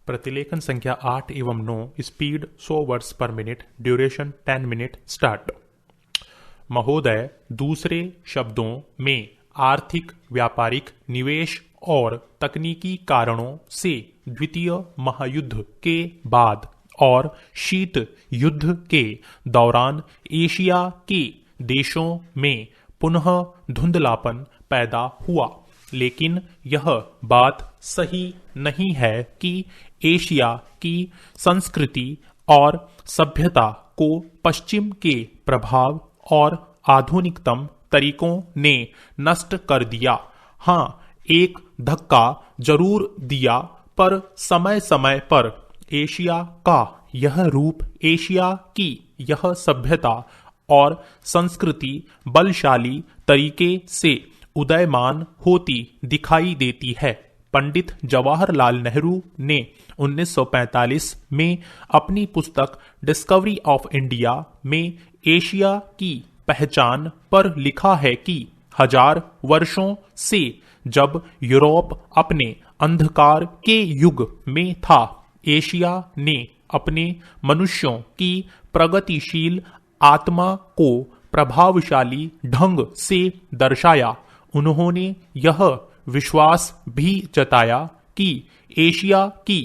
प्रतिलेखन संख्या 8 एवं 9, स्पीड 100 वर्ड्स पर मिनट, ड्यूरेशन 10 मिनट, स्टार्ट। महोदय, दूसरे शब्दों में आर्थिक, व्यापारिक, निवेश और तकनीकी कारणों से द्वितीय महायुद्ध के बाद और शीत युद्ध के दौरान एशिया के देशों में पुनः धुंधलापन पैदा हुआ, लेकिन यह बात सही नहीं है कि एशिया की संस्कृति और सभ्यता को पश्चिम के प्रभाव और आधुनिकतम तरीकों ने नष्ट कर दिया। हाँ, एक धक्का जरूर दिया, पर समय समय पर एशिया का यह रूप, एशिया की यह सभ्यता और संस्कृति बलशाली तरीके से उदयमान होती दिखाई देती है। पंडित जवाहरलाल नेहरू ने 1945 में अपनी पुस्तक डिस्कवरी ऑफ इंडिया में एशिया की पहचान पर लिखा है कि 1000 वर्षों से जब यूरोप अपने अंधकार के युग में था, एशिया ने अपने मनुष्यों की प्रगतिशील आत्मा को प्रभावशाली ढंग से दर्शाया। उन्होंने यह विश्वास भी जताया कि एशिया की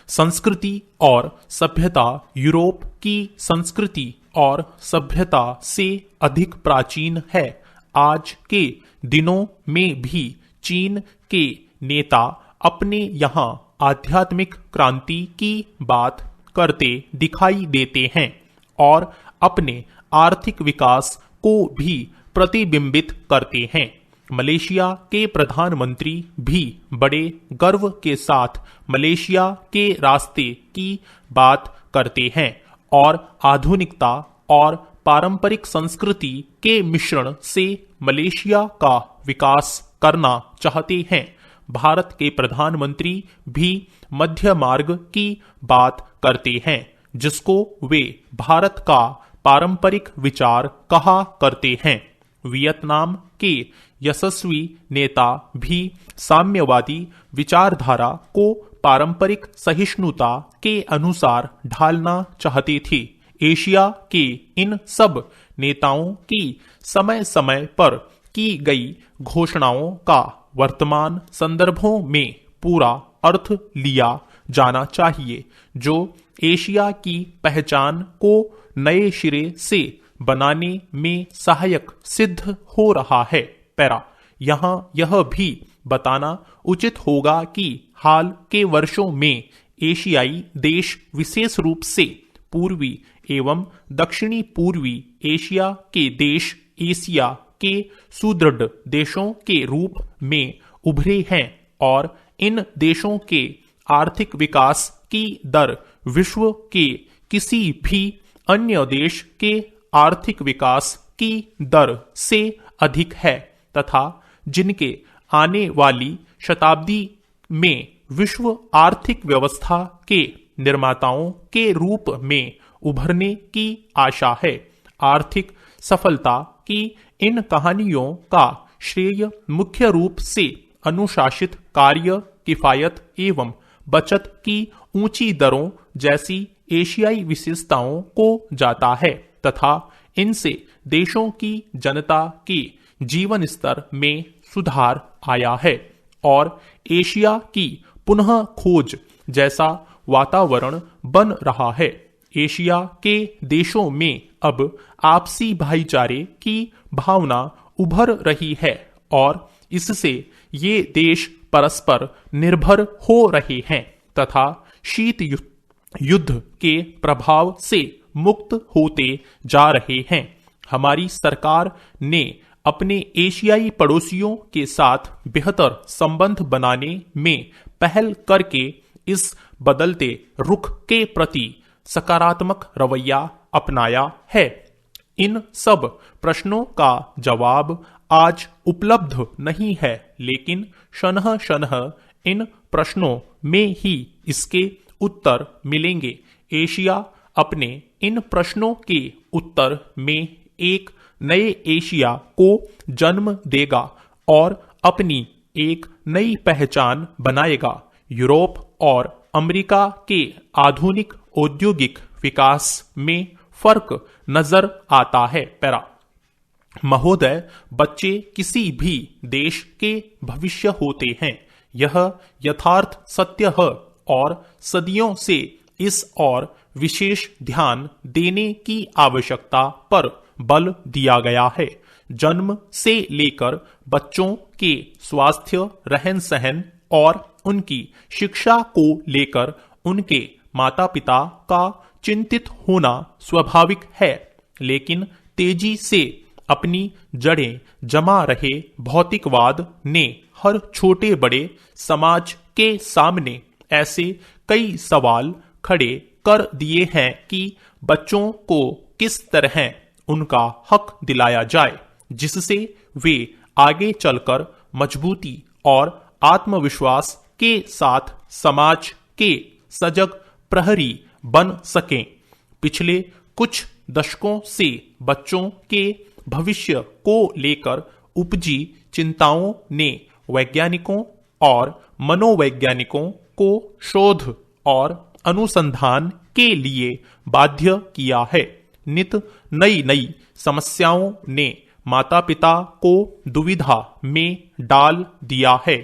संस्कृति और सभ्यता यूरोप की संस्कृति और सभ्यता से अधिक प्राचीन है। आज के दिनों में भी चीन के नेता अपने यहाँ आध्यात्मिक क्रांति की बात करते दिखाई देते हैं और अपने आर्थिक विकास को भी प्रतिबिंबित करते हैं। मलेशिया के प्रधानमंत्री भी बड़े गर्व के साथ मलेशिया के रास्ते की बात करते हैं और आधुनिकता और पारंपरिक संस्कृति के मिश्रण से मलेशिया का विकास करना चाहते हैं। भारत के प्रधानमंत्री भी मध्य मार्ग की बात करते हैं, जिसको वे भारत का पारंपरिक विचार कहा करते हैं। वियतनाम के यशस्वी नेता भी साम्यवादी विचारधारा को पारंपरिक सहिष्णुता के अनुसार ढालना चाहते थे। एशिया के इन सब नेताओं की समय समय पर की गई घोषणाओं का वर्तमान संदर्भों में पूरा अर्थ लिया जाना चाहिए, जो एशिया की पहचान को नए सिरे से बनाने में सहायक सिद्ध हो रहा है। पैरा, यहाँ यह भी बताना उचित होगा कि हाल के वर्षों में एशियाई देश, विशेष रूप से पूर्वी एवं दक्षिणी पूर्वी एशिया के देश एशिया के सुदृढ़ देशों के रूप में उभरे हैं और इन देशों के आर्थिक विकास की दर विश्व के किसी भी अन्य देश के आर्थिक विकास की दर से अधिक है तथा जिनके आने वाली शताब्दी में विश्व आर्थिक व्यवस्था के निर्माताओं के रूप में उभरने की आशा है। आर्थिक सफलता की इन कहानियों का श्रेय मुख्य रूप से अनुशासित कार्य, किफायत एवं बचत की ऊंची दरों जैसी एशियाई विशेषताओं को जाता है तथा इनसे देशों की जनता के जीवन स्तर में सुधार आया है और एशिया की पुनः खोज जैसा वातावरण बन रहा है। एशिया के देशों में अब आपसी भाईचारे की भावना उभर रही है और इससे ये देश परस्पर निर्भर हो रहे हैं तथा शीत युद्ध के प्रभाव से मुक्त होते जा रहे हैं। हमारी सरकार ने अपने एशियाई पड़ोसियों के साथ बेहतर संबंध बनाने में पहल करके इस बदलते रुख के प्रति सकारात्मक रवैया अपनाया है। इन सब प्रश्नों का जवाब आज उपलब्ध नहीं है, लेकिन शनह शनह इन प्रश्नों में ही इसके उत्तर मिलेंगे। एशिया अपने इन प्रश्नों के उत्तर में एक नए एशिया को जन्म देगा और अपनी एक नई पहचान बनाएगा। यूरोप और अमेरिका के आधुनिक औद्योगिक विकास में फर्क नजर आता है। पैरा महोदय, बच्चे किसी भी देश के भविष्य होते हैं, यह यथार्थ सत्य है और सदियों से इस और विशेष ध्यान देने की आवश्यकता पर बल दिया गया है। जन्म से लेकर बच्चों के स्वास्थ्य, रहन सहन और उनकी शिक्षा को लेकर उनके माता पिता का चिंतित होना स्वाभाविक है, लेकिन तेजी से अपनी जड़ें जमा रहे भौतिकवाद ने हर छोटे बड़े समाज के सामने ऐसे कई सवाल खड़े कर दिए हैं कि बच्चों को किस तरह उनका हक दिलाया जाए, जिससे वे आगे चलकर मजबूती और आत्मविश्वास के साथ समाज के सजग प्रहरी बन सकें। पिछले कुछ दशकों से बच्चों के भविष्य को लेकर उपजी चिंताओं ने वैज्ञानिकों और मनोवैज्ञानिकों को शोध और अनुसंधान के लिए बाध्य किया है। नित नई नई समस्याओं ने माता पिता को दुविधा में डाल दिया है।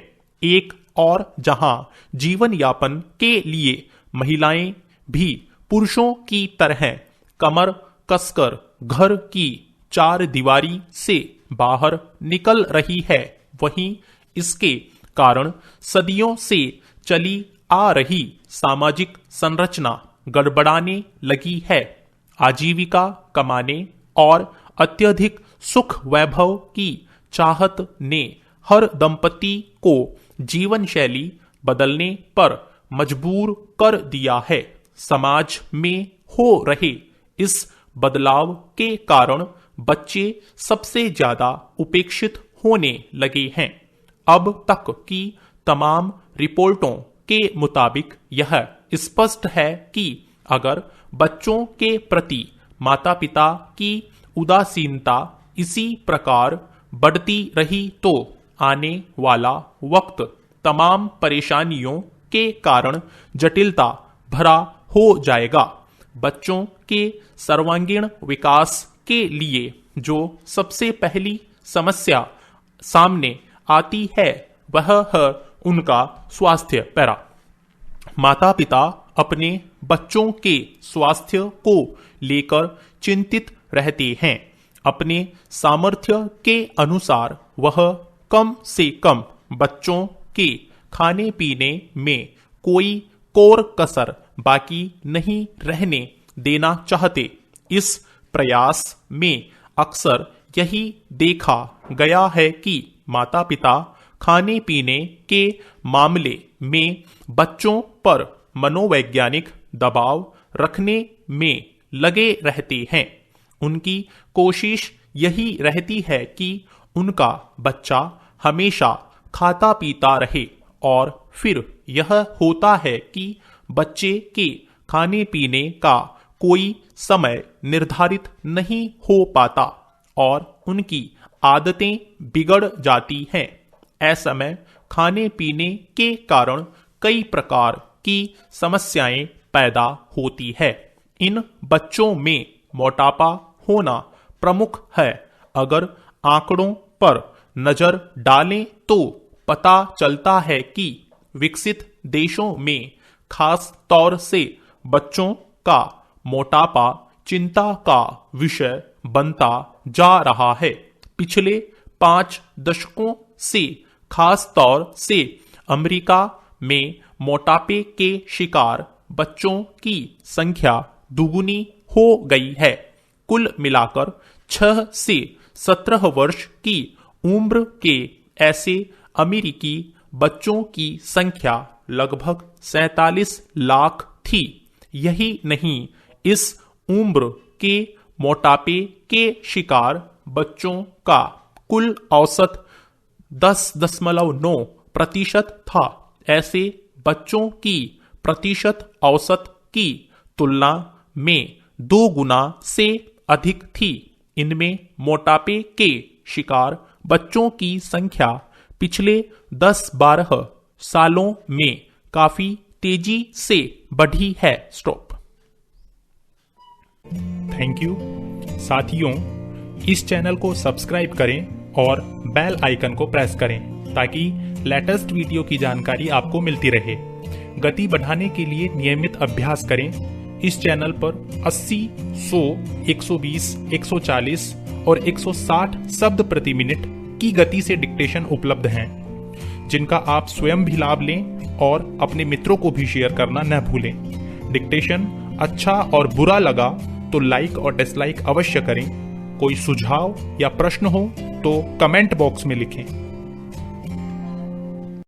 एक और जहां जीवन यापन के लिए महिलाएं भी पुरुषों की तरह कमर कसकर घर की चार दीवारी से बाहर निकल रही है, वहीं इसके कारण सदियों से चली आ रही सामाजिक संरचना गड़बड़ाने लगी है। आजीविका कमाने और अत्यधिक सुख वैभव की चाहत ने हर दंपति को जीवन शैली बदलने पर मजबूर कर दिया है। समाज में हो रहे इस बदलाव के कारण बच्चे सबसे ज्यादा उपेक्षित होने लगे हैं। अब तक की तमाम रिपोर्टों के मुताबिक यह स्पष्ट है कि अगर बच्चों के प्रति माता पिता की उदासीनता इसी प्रकार बढ़ती रही तो आने वाला वक्त तमाम परेशानियों के कारण जटिलता भरा हो जाएगा। बच्चों के सर्वांगीण विकास के लिए जो सबसे पहली समस्या सामने आती है वह है उनका स्वास्थ्य। पैरा माता पिता अपने बच्चों के स्वास्थ्य को लेकर चिंतित रहते हैं। अपने सामर्थ्य के अनुसार वह कम से कम बच्चों के खाने पीने में कोई कोर कसर बाकी नहीं रहने देना चाहते। इस प्रयास में अक्सर यही देखा गया है कि माता पिता खाने पीने के मामले में बच्चों पर मनोवैज्ञानिक दबाव रखने में लगे रहते हैं। उनकी कोशिश यही रहती है कि उनका बच्चा हमेशा खाता पीता रहे और फिर यह होता है कि बच्चे के खाने पीने का कोई समय निर्धारित नहीं हो पाता और उनकी आदतें बिगड़ जाती हैं। ऐसे में खाने पीने के कारण कई प्रकार की समस्याएं पैदा होती है। इन बच्चों में मोटापा होना प्रमुख है। अगर आंकड़ों पर नजर डालें तो पता चलता है कि विकसित देशों में खास तौर से बच्चों का मोटापा चिंता का विषय बनता जा रहा है। पिछले 5 दशकों से खास तौर से अमेरिका में मोटापे के शिकार बच्चों की संख्या दुगुनी हो गई है। कुल मिलाकर 6 से 17 वर्ष की उम्र के ऐसे अमेरिकी बच्चों की संख्या लगभग 47 लाख थी। यही नहीं, इस उम्र के मोटापे के शिकार बच्चों का कुल औसत 10.9% था। ऐसे बच्चों की प्रतिशत औसत की तुलना में 2 गुना से अधिक थी। इनमें मोटापे के शिकार बच्चों की संख्या पिछले 10-12 सालों में काफी तेजी से बढ़ी है। स्टॉप। Thank you. साथियों, इस चैनल को सब्सक्राइब करें और बेल आइकन को प्रेस करें ताकि लेटेस्ट वीडियो की जानकारी आपको मिलती रहे। गति बढ़ाने के लिए नियमित अभ्यास करें। इस चैनल पर 80, 100, 120, 140 और 160 शब्द प्रति मिनट की गति से डिक्टेशन उपलब्ध हैं, जिनका आप स्वयं भी लाभ लें और अपने मित्रों को भी शेयर करना न भूलें। डिक्टेशन अच्छा और बुरा लगा तो लाइक और डिसलाइक अवश्य करें। कोई सुझाव या प्रश्न हो तो कमेंट बॉक्स में लिखें।